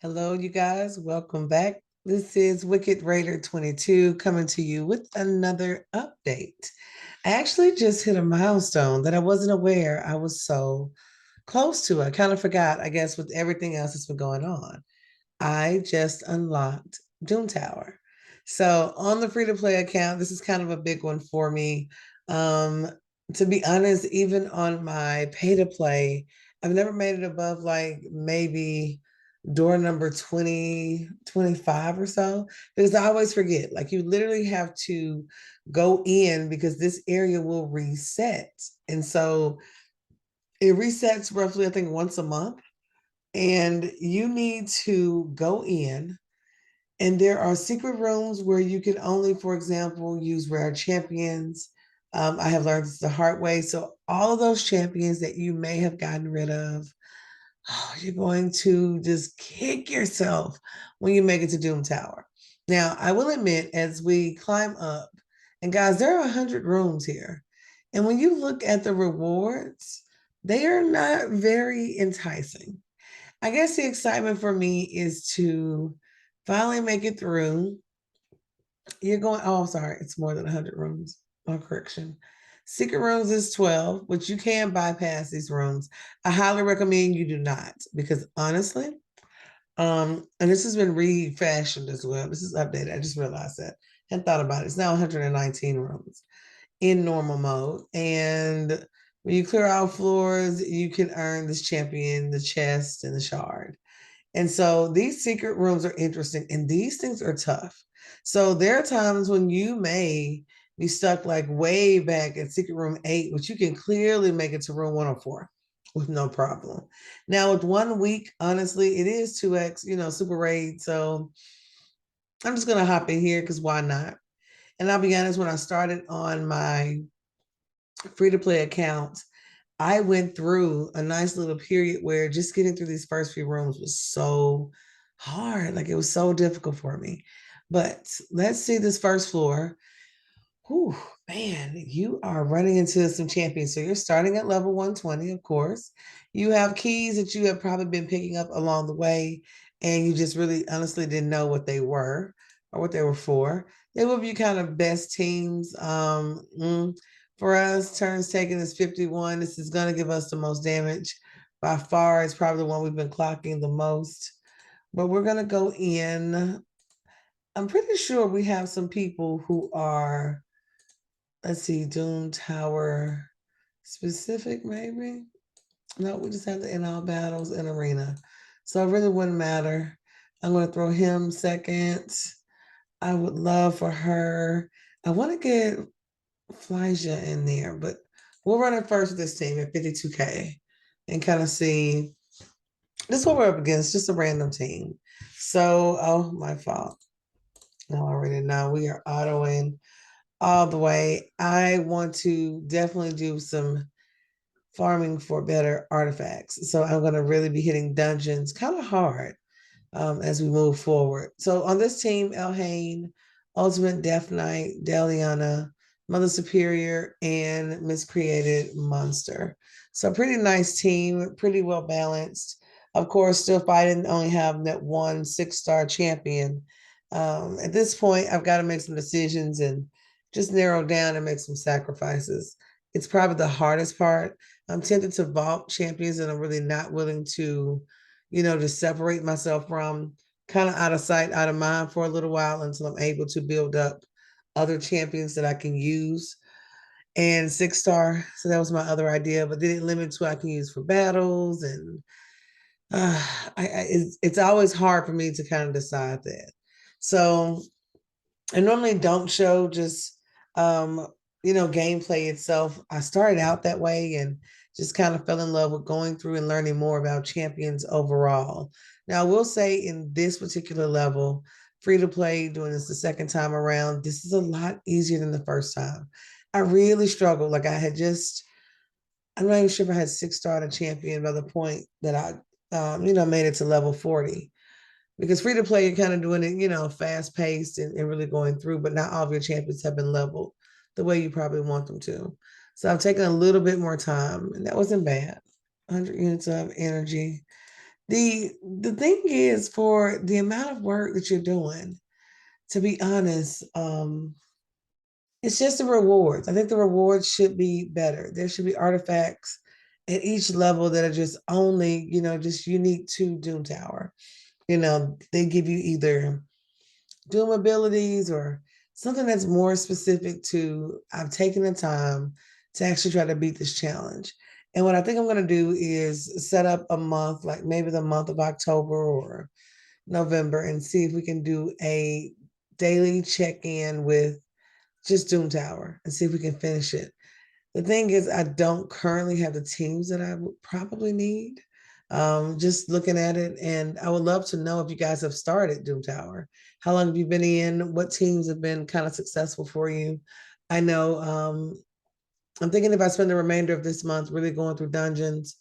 Hello, you guys. Welcome back. This is Wicked Raider 22 coming to you with another update. I actually just hit a milestone that I wasn't aware I was so close to. I kind of forgot, I guess, with everything else that's been going on. I just unlocked Doom Tower. So on the free to play account, this is kind of a big one for me. Um, to be honest, even on my pay to play, I've never made it above like maybe door number 20, 25 or so, because I always forget. Like you literally have to go in because this area will reset. And so it resets roughly, I think, once a month. And you need to go in, and there are secret rooms where you can only, for example, use rare champions. I have learned this the hard way. So all of those champions that you may have gotten rid of, oh, you're going to just kick yourself when you make it to Doom Tower. Now, I will admit, as we climb up, and guys, there are 100 rooms here. And when you look at the rewards, they are not very enticing. I guess the excitement for me is to finally make it through. You're going, oh, sorry, it's more than 100 rooms. Oh, correction. Secret rooms is 12, which you can bypass these rooms. I highly recommend you do not, because honestly, and this has been refashioned as well. This is updated. I just realized that. And thought about it. It's now 119 rooms in normal mode. And when you clear out floors, you can earn this champion, the chest, and the shard. And so these secret rooms are interesting, and these things are tough. So there are times when you may be stuck like way back at secret room 8, which you can clearly make it to room 104 with no problem. Now with 1 week, honestly, it is 2x, super raid. So I'm just gonna hop in here because why not? And I'll be honest, when I started on my free to play account, I went through a nice little period where just getting through these first few rooms was so hard. Like it was so difficult for me. But let's see this first floor. Whew, man, you are running into some champions. So you're starting at level 120, of course. You have keys that you have probably been picking up along the way, and you just really honestly didn't know what they were or what they were for. They will be kind of best teams. For us, turns taken is 51. This is going to give us the most damage by far. It's probably the one we've been clocking the most. But we're going to go in. I'm pretty sure we have some people who are, let's see, Doom Tower specific, maybe. No, we just have the in all battles in arena. So it really wouldn't matter. I'm going to throw him second. I would love for her. I want to get Flyja in there, but we'll run it first with this team at 52K and kind of see. This is what we're up against, just a random team. So, oh, my fault. I already know we are autoing all the way. I want to definitely do some farming for better artifacts. So I'm going to really be hitting dungeons kind of hard as we move forward. So on this team, Elhain, Ultimate Death Knight, Deliana, Mother Superior, and Miscreated Monster. So pretty nice team, pretty well balanced. Of course, still fighting, only have that one 6-star champion. At this point, I've got to make some decisions and just narrow down and make some sacrifices. It's probably the hardest part. I'm tempted to vault champions that I'm really not willing to, to separate myself from, kind of out of sight, out of mind for a little while until I'm able to build up other champions that I can use. And 6-star, so that was my other idea, but then it limits who I can use for battles. And it's always hard for me to kind of decide that. So I normally don't show just gameplay itself. I started out that way and just kind of fell in love with going through and learning more about champions overall. Now, I will say in this particular level, free to play, doing this the second time around, this is a lot easier than the first time. I really struggled. Like I'm not even sure if I had 6-star a champion by the point that I made it to level 40, because free to play, you're kind of doing it, fast paced and really going through, but not all of your champions have been leveled the way you probably want them to. So I've taken a little bit more time, and that wasn't bad. 100 units of energy. The thing is, for the amount of work that you're doing, to be honest, it's just the rewards. I think the rewards should be better. There should be artifacts at each level that are just only, just unique to Doom Tower. They give you either Doom abilities or something that's more specific to I've taken the time to actually try to beat this challenge. And what I think I'm going to do is set up a month, like maybe the month of October or November, and see if we can do a daily check in with just Doom Tower and see if we can finish it. The thing is, I don't currently have the teams that I would probably need. Just looking at it, and I would love to know if you guys have started Doom Tower. How long have you been in? What teams have been kind of successful for you? I know I'm thinking if I spend the remainder of this month really going through dungeons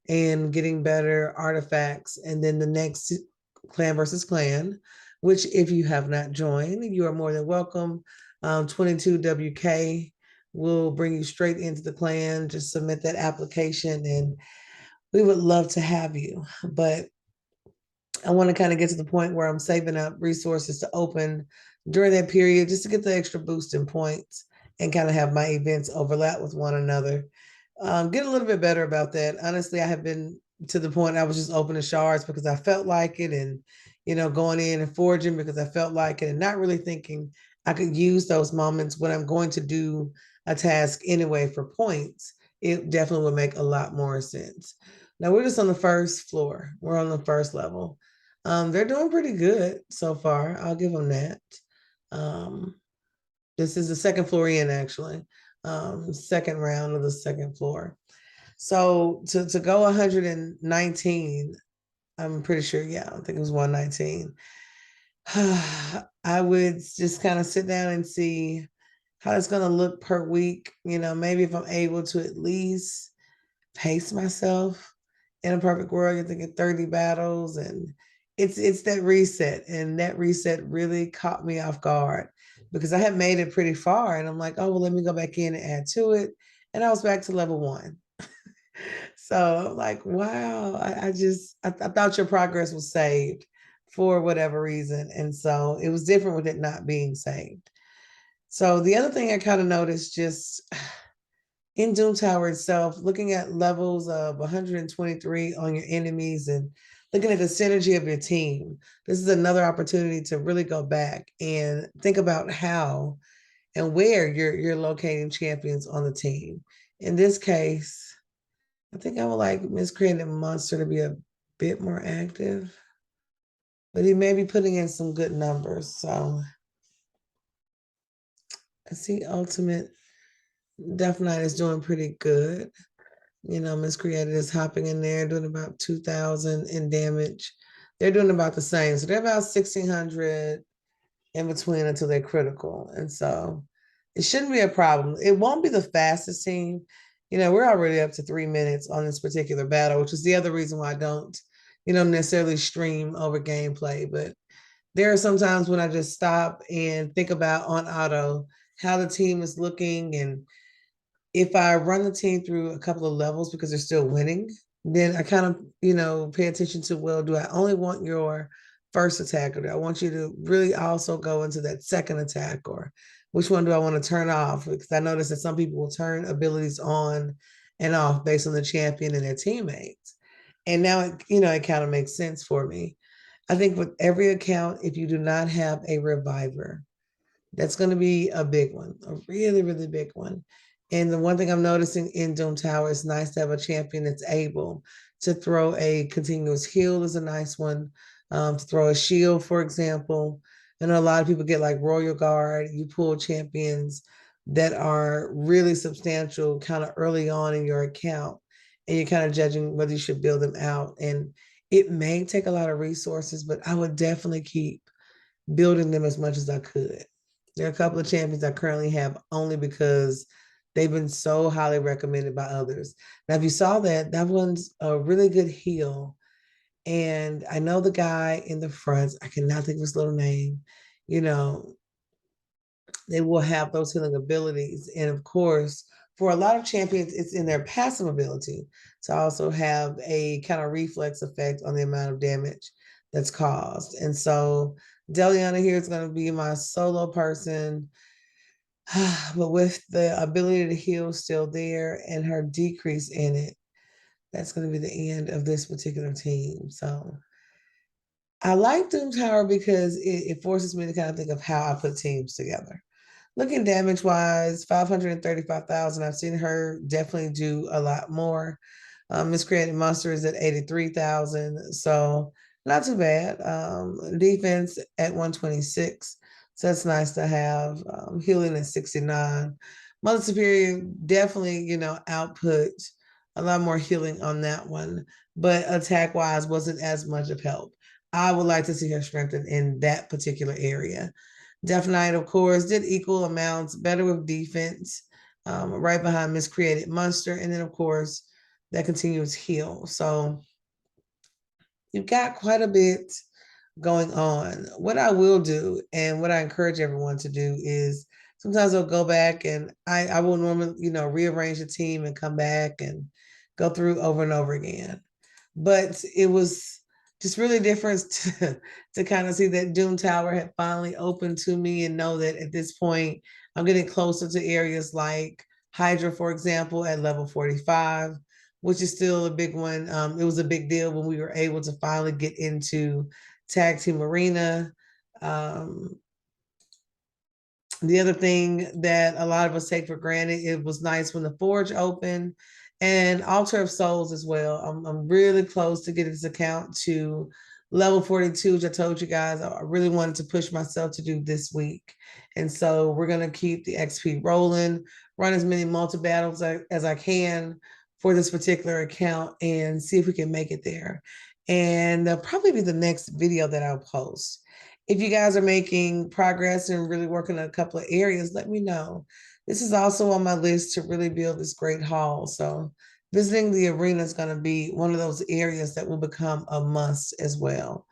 and getting better artifacts, and then the next clan versus clan, which if you have not joined, you are more than welcome. 22WK will bring you straight into the clan. Just submit that application, and we would love to have you. But I want to kind of get to the point where I'm saving up resources to open during that period just to get the extra boost in points and kind of have my events overlap with one another. Get a little bit better about that. Honestly, I have been to the point I was just opening shards because I felt like it, and going in and forging because I felt like it, and not really thinking I could use those moments when I'm going to do a task anyway for points. It definitely would make a lot more sense. Now we're just on the first floor. We're on the first level. They're doing pretty good so far. I'll give them that. Um, this is the second floor in, actually. Second round of the second floor. So to go 119, I'm pretty sure, yeah, I think it was 119. I would just kind of sit down and see how it's going to look per week. Maybe if I'm able to at least pace myself. In a perfect world, you're thinking 30 battles, and it's that reset. And that reset really caught me off guard because I had made it pretty far, and I'm like, oh well, let me go back in and add to it. And I was back to level one. So I'm like, wow, I thought your progress was saved for whatever reason. And so it was different with it not being saved. So the other thing I kind of noticed just in Doom Tower itself, looking at levels of 123 on your enemies and looking at the synergy of your team, this is another opportunity to really go back and think about how and where you're locating champions on the team. In this case, I think I would like Miscreated Monster to be a bit more active, but he may be putting in some good numbers. So I see Ultimate Death Knight is doing pretty good. Miscreated is hopping in there, doing about 2,000 in damage. They're doing about the same. So they're about 1,600 in between until they're critical. And so it shouldn't be a problem. It won't be the fastest team. We're already up to 3 minutes on this particular battle, which is the other reason why I don't, necessarily stream over gameplay. But there are some times when I just stop and think about on auto how the team is looking, and if I run the team through a couple of levels because they're still winning, then I kind of, pay attention to, well, do I only want your first attack, or do I want you to really also go into that second attack, or which one do I want to turn off? Because I noticed that some people will turn abilities on and off based on the champion and their teammates. And now it kind of makes sense for me. I think with every account, if you do not have a reviver, that's going to be a big one, a really, really big one. And the one thing I'm noticing in Doom Tower, is nice to have a champion that's able to throw a continuous heal is a nice one. To throw a shield, for example. I know a lot of people get like Royal Guard. You pull champions that are really substantial kind of early on in your account, and you're kind of judging whether you should build them out. And it may take a lot of resources, but I would definitely keep building them as much as I could. There are a couple of champions I currently have only because they've been so highly recommended by others. Now, if you saw that one's a really good heal. And I know the guy in the front, I cannot think of his little name, you know, they will have those healing abilities. And of course, for a lot of champions, it's in their passive ability to also have a kind of reflex effect on the amount of damage that's caused. And so Deliana here is going to be my solo person, but with the ability to heal still there and her decrease in it, that's going to be the end of this particular team. So I like Doom Tower because it forces me to kind of think of how I put teams together. Looking damage wise, 535,000. I've seen her definitely do a lot more. Miscreated Monster is at 83,000. So not too bad. Defense at 126. So that's nice to have. Healing at 69. Mother Superior definitely, output a lot more healing on that one. But attack wise wasn't as much of help. I would like to see her strengthen in that particular area. Death Knight, of course, did equal amounts, better with defense, right behind Miscreated Monster. And then, of course, that continuous heal. So you've got quite a bit going on. What I will do and what I encourage everyone to do is sometimes I'll go back and I will normally, rearrange the team and come back and go through over and over again. But it was just really different to kind of see that Doom Tower had finally opened to me and know that at this point I'm getting closer to areas like Hydra, for example, at level 45, which is still a big one. It was a big deal when we were able to finally get into Tag Team Arena. Um, the other thing that a lot of us take for granted, it was nice when the Forge opened and Altar of Souls as well. I'm really close to getting this account to level 42, which I told you guys I really wanted to push myself to do this week. And so we're going to keep the XP rolling, run as many multi-battles as I can for this particular account and see if we can make it there. And that'll probably be the next video that I'll post. If you guys are making progress and really working on a couple of areas, let me know. This is also on my list to really build this great hall. So visiting the arena is going to be one of those areas that will become a must as well.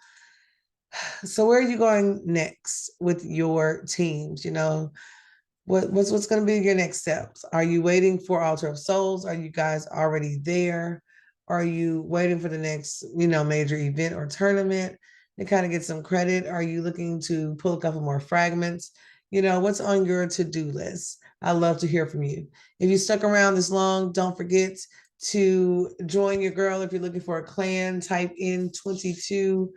So where are you going next with your teams? What's going to be your next steps? Are you waiting for Altar of Souls? Are you guys already there? Are you waiting for the next, major event or tournament to kind of get some credit? Are you looking to pull a couple more fragments? What's on your to-do list? I'd love to hear from you. If you stuck around this long, don't forget to join your girl. If you're looking for a clan, type in 22WK,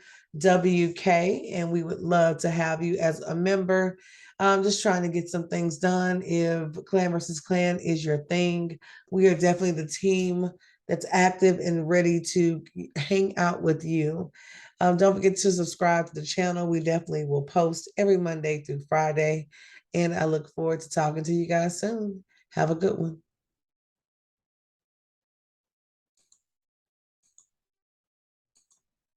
and we would love to have you as a member. I'm just trying to get some things done. If Clan versus Clan is your thing, we are definitely the team that's active and ready to hang out with you. Don't forget to subscribe to the channel. We definitely will post every Monday through Friday. And I look forward to talking to you guys soon. Have a good one.